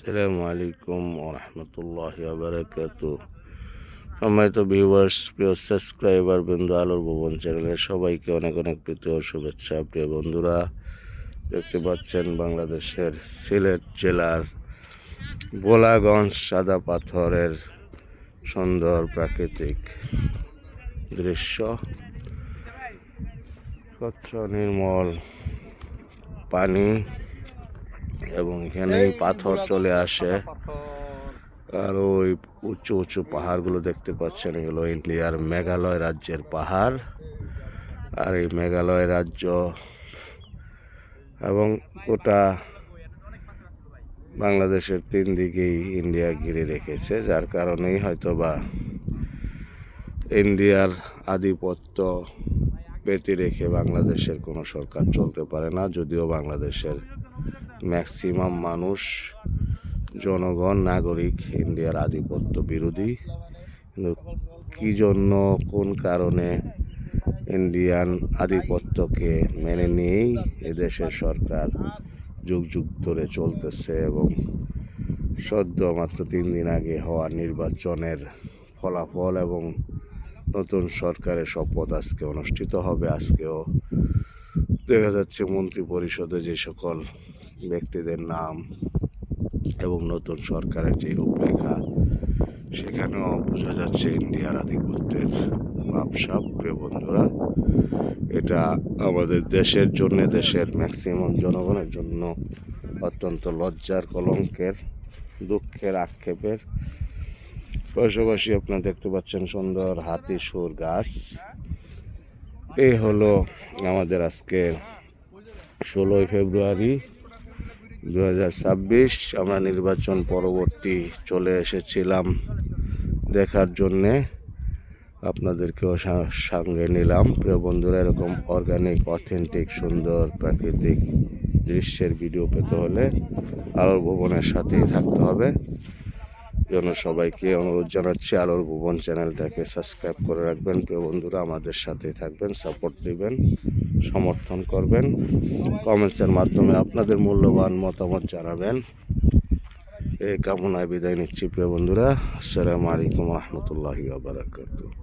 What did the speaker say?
আসসালামু আলাইকুম ওরহমতুল্লাহি ওয়া বারাকাতুহু। সম্মানিত ভিউয়ার্স, প্রিয় সাবস্ক্রাইবার বন্ধু, আলোর ভুবন চ্যানেলের সবাইকে অনেক অনেক প্রীতি ও শুভেচ্ছা। প্রিয় বন্ধুরা, দেখতে পাচ্ছেন বাংলাদেশের সিলেট জেলার বোলাগঞ্জ সাদা পাথরের সুন্দর প্রাকৃতিক দৃশ্য, স্বচ্ছ নির্মল পানি এবং এখানেই পাথর চলে আসে। আর ওই উঁচু উঁচু পাহাড়গুলো দেখতে পাচ্ছেন, এগুলো ইন্ডিয়ার মেঘালয় রাজ্যের পাহাড়। আর এই মেঘালয় রাজ্য এবং গোটা বাংলাদেশের 3 দিকেই ইন্ডিয়া ঘিরে রেখেছে, যার কারণেই হয়তোবা ইন্ডিয়ার আধিপত্য পেতে রেখে বাংলাদেশের কোনো সরকার চলতে পারে না। যদিও বাংলাদেশের ম্যাক্সিমাম মানুষ, জনগণ, নাগরিক ইন্ডিয়ার আধিপত্য বিরোধী, কিন্তু কী জন্য, কোন কারণে ইন্ডিয়ান আধিপত্যকে মেনে নিয়েই এদেশের সরকার যুগ যুগ ধরে চলতেছে এবং সদ্য মাত্র 3 দিন আগে হওয়া নির্বাচনের ফলাফল এবং নতুন সরকারের শপথ আজকে অনুষ্ঠিত হবে। আজকেও দেখা যাচ্ছে মন্ত্রী পরিষদে যে সকল ব্যক্তিদের নাম এবং নতুন সরকারের যে রূপরেখা, সেখানেও বোঝা যাচ্ছে ইন্ডিয়ার আধিপত্যের ভাবসাব। প্রিয় বন্ধুরা, এটা আমাদের দেশের জন্য, দেশের ম্যাক্সিমাম জনগণের জন্য অত্যন্ত লজ্জার, কলঙ্কের, দুঃখের, আক্ষেপের। পাশাপাশি আপনারা দেখতে পাচ্ছেন সুন্দর হাতি সুর গাছ। এই হলো আমাদের আজকে 16ই ফেব্রুয়ারি 2026। আমরা নির্বাচন পরবর্তী চলে এসেছিলাম দেখার জন্যে, আপনাদেরকেও সঙ্গে নিলাম। প্রিয় বন্ধুরা, এরকম অর্গানিক, অথেন্টিক, সুন্দর প্রাকৃতিক দৃশ্যের ভিডিও পেতে হলে আলোর ভুবনের সাথেই থাকতে হবে। জন্য সবাইকে অনুরোধ জানাচ্ছি, আলোর ভুবন চ্যানেলটাকে সাবস্ক্রাইব করে রাখবেন। প্রিয় বন্ধুরা, আমাদের সাথেই থাকবেন, সাপোর্ট দিবেন, সমর্থন করবেন, কমেন্টসের মাধ্যমে আপনাদের মূল্যবান মতামত জানাবেন। এই কামনায় বিদায় নিচ্ছি প্রিয় বন্ধুরা। আসসালামু আলাইকুম ওয়া রাহমাতুল্লাহি ওয়া বারাকাতুহু।